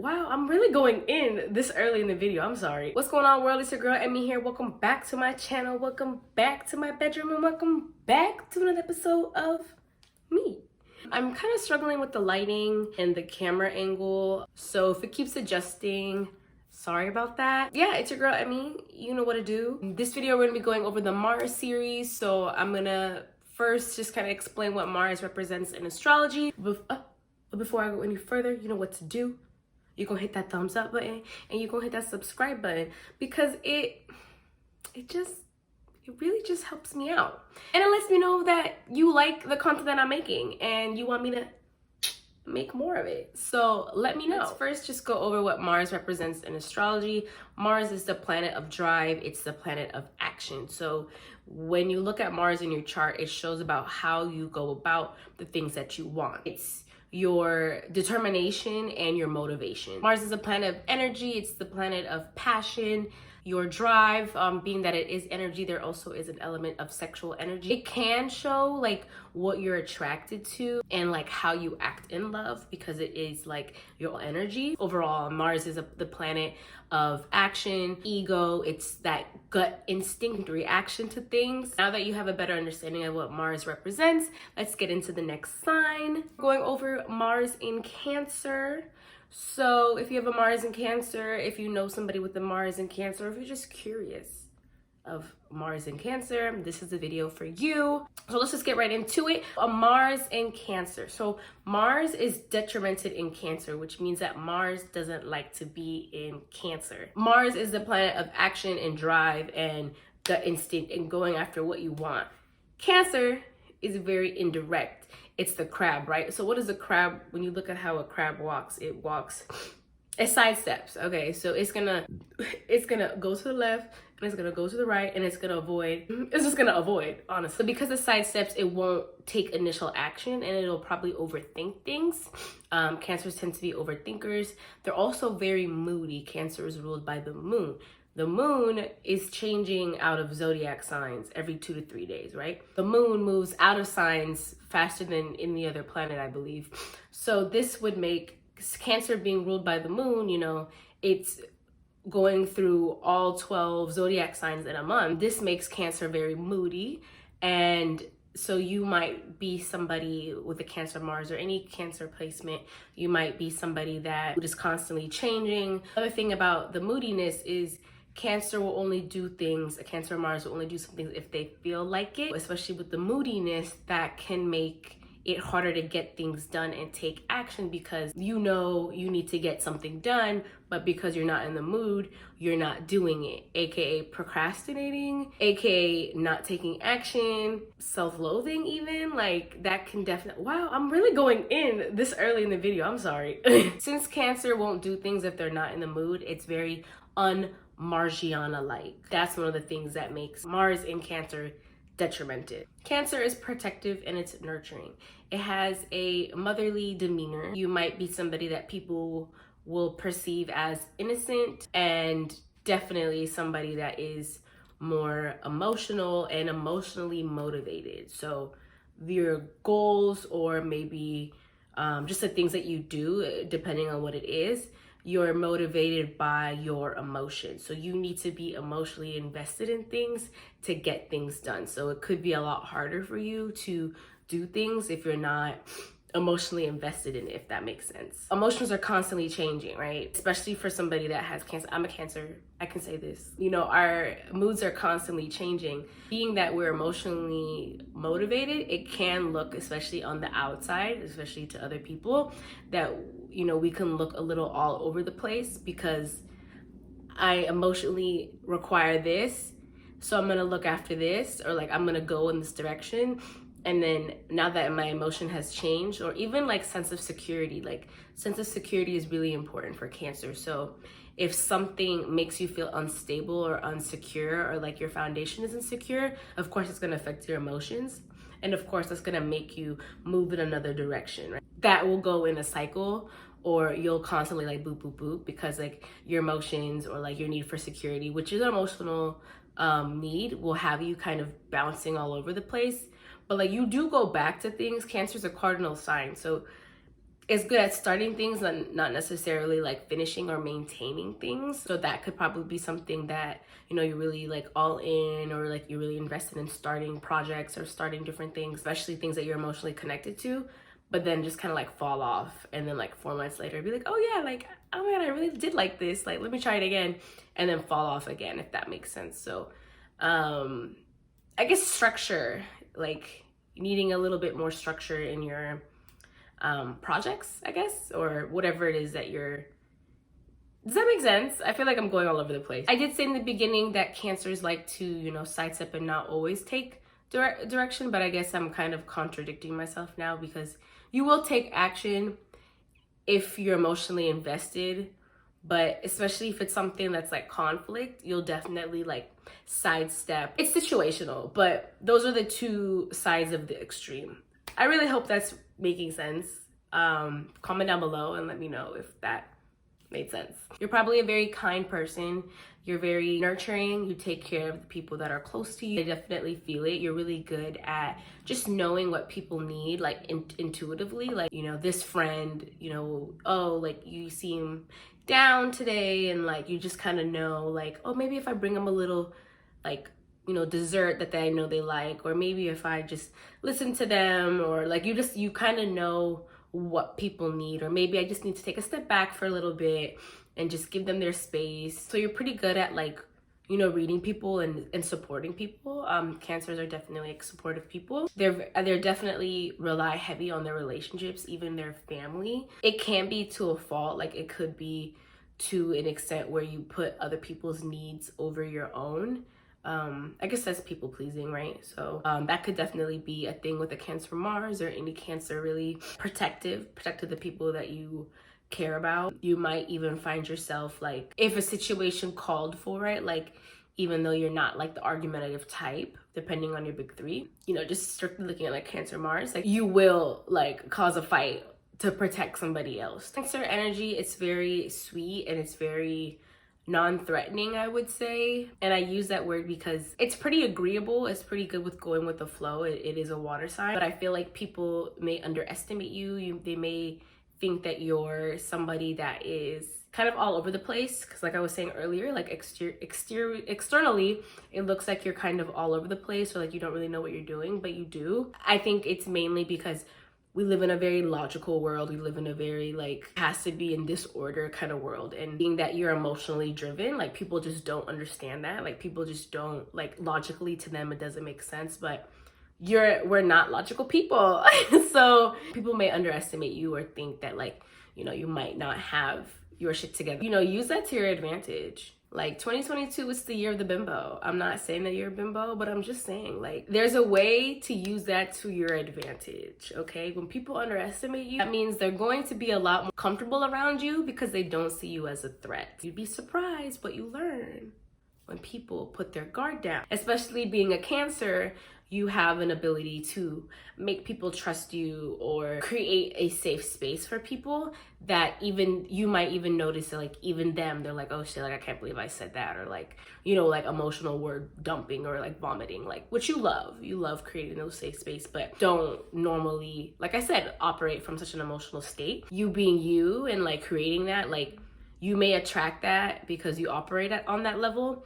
Wow, I'm really going in this early in the video. I'm sorry. What's going on, world? It's your girl, Emmy here. Welcome back to my channel. Welcome back to my bedroom, and welcome back to another episode of me. I'm kind of struggling with the lighting and the camera angle, so if it keeps adjusting, sorry about that. Yeah, it's your girl, Emmy. You know what to do. In this video, we're gonna be going over the Mars series, so I'm gonna first just kind of explain what Mars represents in astrology. But before I go any further, you know what to do. You're gonna hit that thumbs up button and you're gonna hit that subscribe button because it really just helps me out. And it lets me know that you like the content that I'm making and you want me to make more of it. So let me know. Let's first just go over what Mars represents in astrology. Mars is the planet of drive. It's the planet of action. So when you look at Mars in your chart, it shows about how you go about the things that you want. It's your determination and your motivation. Mars is a planet of energy. It's the planet of passion, your drive. Being that it is energy, there also is an element of sexual energy. It can show like what you're attracted to and like how you act in love because it is like your energy. Overall, Mars is the planet of action, ego. It's that gut instinct reaction to things. Now that you have a better understanding of what Mars represents, let's get into the next sign. Going over Mars in Cancer. So if you have a Mars in Cancer, if you know somebody with a Mars in Cancer, if you're just curious of Mars in Cancer, this is the video for you. So let's just get right into it. A Mars in Cancer. So Mars is detrimented in Cancer, which means that Mars doesn't like to be in Cancer. Mars is the planet of action and drive and gut instinct and going after what you want. Cancer is very indirect. It's the crab, right? So what is a crab? When you look at how a crab walks, it sidesteps. Okay, so it's gonna go to the left and it's gonna go to the right and it's just gonna avoid, honestly. So because it sidesteps, it won't take initial action and it'll probably overthink things. Cancers tend to be overthinkers. They're also very moody. Cancer is ruled by the moon. The moon is changing out of zodiac signs every 2 to 3 days, right? The moon moves out of signs faster than any other planet, I believe. So this would make Cancer being ruled by the moon, you know, it's going through all 12 zodiac signs in a month. This makes Cancer very moody. And so you might be somebody with a Cancer Mars or any Cancer placement. You might be somebody that is constantly changing. Other thing about the moodiness is Cancer will only do things, a Cancer Mars will only do some things if they feel like it, especially with the moodiness that can make it harder to get things done and take action because you know you need to get something done, but because you're not in the mood, you're not doing it, aka procrastinating, aka not taking action, self-loathing even, like that can definitely, wow, I'm really going in this early in the video, I'm sorry. Since Cancer won't do things if they're not in the mood, it's very Margiana-like. That's one of the things that makes Mars in Cancer detrimented. Cancer is protective and it's nurturing. It has a motherly demeanor. You might be somebody that people will perceive as innocent and definitely somebody that is more emotional and emotionally motivated. So your goals or maybe just the things that you do, depending on what it is, you're motivated by your emotions. So you need to be emotionally invested in things to get things done. So it could be a lot harder for you to do things if you're not emotionally invested in it, if that makes sense. Emotions are constantly changing, right? Especially for somebody that has Cancer. I'm a Cancer, I can say this. You know, our moods are constantly changing. Being that we're emotionally motivated, it can look, especially on the outside, especially to other people, that, you know, we can look a little all over the place because I emotionally require this, so I'm gonna look after this, or like I'm gonna go in this direction. And then now that my emotion has changed, or even like sense of security, like sense of security is really important for Cancer. So if something makes you feel unstable or unsecure, or like your foundation is insecure, of course it's gonna affect your emotions. And of course that's gonna make you move in another direction, right? That will go in a cycle, or you'll constantly like boop, boop, boop, because like your emotions or like your need for security, which is an emotional need, will have you kind of bouncing all over the place. But like you do go back to things. Cancer is a cardinal sign. So is good at starting things and not necessarily like finishing or maintaining things. So that could probably be something that, you know, you're really like all in, or like you're really invested in starting projects or starting different things, especially things that you're emotionally connected to, but then just kind of like fall off, and then like 4 months later be like, oh yeah, like, oh man, I really did like this, like let me try it again, and then fall off again, if that makes sense. So I guess structure, like needing a little bit more structure in your projects, I guess, or whatever it is that you're. Does that make sense? I feel like I'm going all over the place. I did say in the beginning that Cancers like to, you know, sidestep and not always take direction, but I guess I'm kind of contradicting myself now, because you will take action if you're emotionally invested, but especially if it's something that's like conflict, you'll definitely like sidestep. It's situational, but those are the two sides of the extreme. I really hope that's making sense. Comment down below and let me know if that made sense. You're probably a very kind person. You're very nurturing. You take care of the people that are close to you. I definitely feel it. You're really good at just knowing what people need, like intuitively. Like, you know, this friend, you know, oh, like you seem down today, and like you just kind of know, like, oh, maybe if I bring them a little, like, you know, dessert that I know they like, or maybe if I just listen to them, or like you kind of know what people need, or maybe I just need to take a step back for a little bit and just give them their space. So you're pretty good at like, you know, reading people and supporting people. Cancers are definitely like supportive people. They're definitely rely heavy on their relationships, even their family. It can be to a fault, like it could be to an extent where you put other people's needs over your own. I guess that's people pleasing, right? So that could definitely be a thing with a Cancer Mars, or any Cancer, really protective of the people that you care about. You might even find yourself like, if a situation called for it, like even though you're not like the argumentative type, depending on your big three, you know, just strictly looking at like Cancer Mars, like you will like cause a fight to protect somebody else. Cancer energy, it's very sweet and it's very non-threatening, I would say. And I use that word because it's pretty agreeable. It's pretty good with going with the flow. It is a water sign, but I feel like people may underestimate you. They may think that you're somebody that is kind of all over the place, because like I was saying earlier, like externally it looks like you're kind of all over the place, or like you don't really know what you're doing, but you do. I think it's mainly because we live in a very logical world. We live in a very like has to be in this order kind of world. And being that you're emotionally driven, like people just don't understand that. Like people just don't, like logically to them it doesn't make sense, but we're not logical people. So people may underestimate you or think that like, you know, you might not have your shit together. You know, use that to your advantage. Like 2022 is the year of the bimbo. I'm not saying that you're a bimbo, but I'm just saying like there's a way to use that to your advantage, okay? When people underestimate you, that means they're going to be a lot more comfortable around you because they don't see you as a threat. You'd be surprised what you learn when people put their guard down. Especially being a Cancer, you have an ability to make people trust you or create a safe space for people that even you might even notice that like even them, they're like, oh shit, like I can't believe I said that, or like, you know, like emotional word dumping or like vomiting, like which you love creating those safe space, but don't normally, like I said, operate from such an emotional state. You being you and like creating that, like you may attract that because you operate on that level,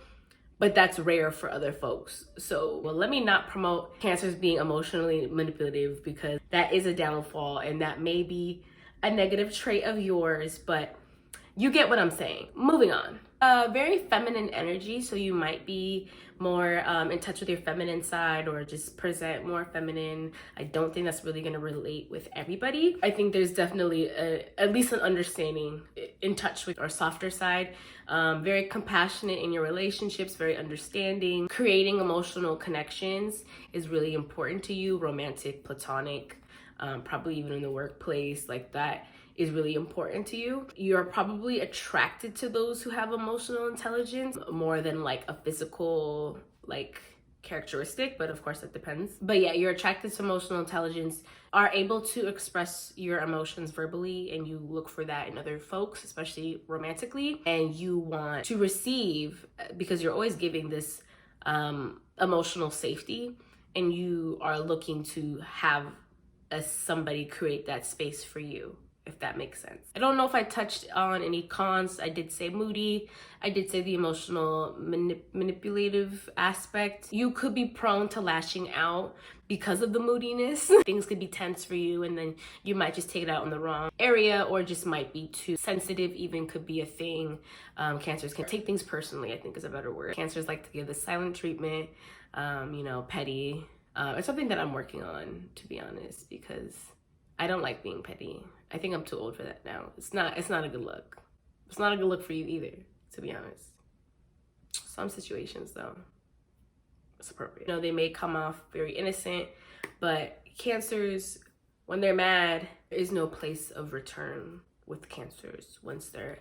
but that's rare for other folks. So, well, let me not promote Cancers being emotionally manipulative, because that is a downfall and that may be a negative trait of yours, but you get what I'm saying. Moving on. Very feminine energy, so you might be more in touch with your feminine side, or just present more feminine. I don't think that's really gonna relate with everybody. I think there's definitely at least an understanding in touch with our softer side. Very compassionate in your relationships, very understanding. Creating emotional connections is really important to you, romantic, platonic, probably even in the workplace, like that is really important to you. You're probably attracted to those who have emotional intelligence more than like a physical like characteristic, but of course it depends. But yeah, you're attracted to emotional intelligence, are able to express your emotions verbally, and you look for that in other folks, especially romantically, and you want to receive because you're always giving this emotional safety, and you are looking to have somebody create that space for you, if that makes sense. I don't know if I touched on any cons. I did say moody. I did say the emotional manipulative aspect. You could be prone to lashing out because of the moodiness. Things could be tense for you, and then you might just take it out in the wrong area, or just might be too sensitive, even could be a thing. Cancers can take things personally, I think is a better word. Cancers like to give the silent treatment, you know, petty. It's something that I'm working on, to be honest, because I don't like being petty. I think I'm too old for that now. It's not a good look. It's not a good look for you either, to be honest. Some situations though, it's appropriate. You know, they may come off very innocent, but Cancers, when they're mad, there is no place of return with Cancers. Once they're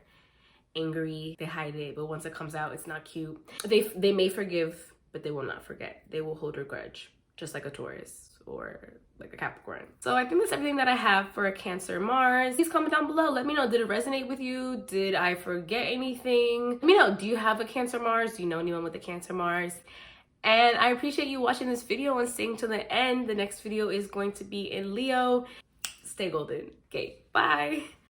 angry, they hide it, but once it comes out, it's not cute. They may forgive, but they will not forget. They will hold a grudge, just like a Taurus or like a Capricorn. So I think that's everything that I have for a Cancer Mars. Please comment down below. Let me know, did it resonate with you? Did I forget anything? Let me know, do you have a Cancer Mars? Do you know anyone with a Cancer Mars? And I appreciate you watching this video and staying to the end. The next video is going to be in Leo. Stay golden. Okay, bye.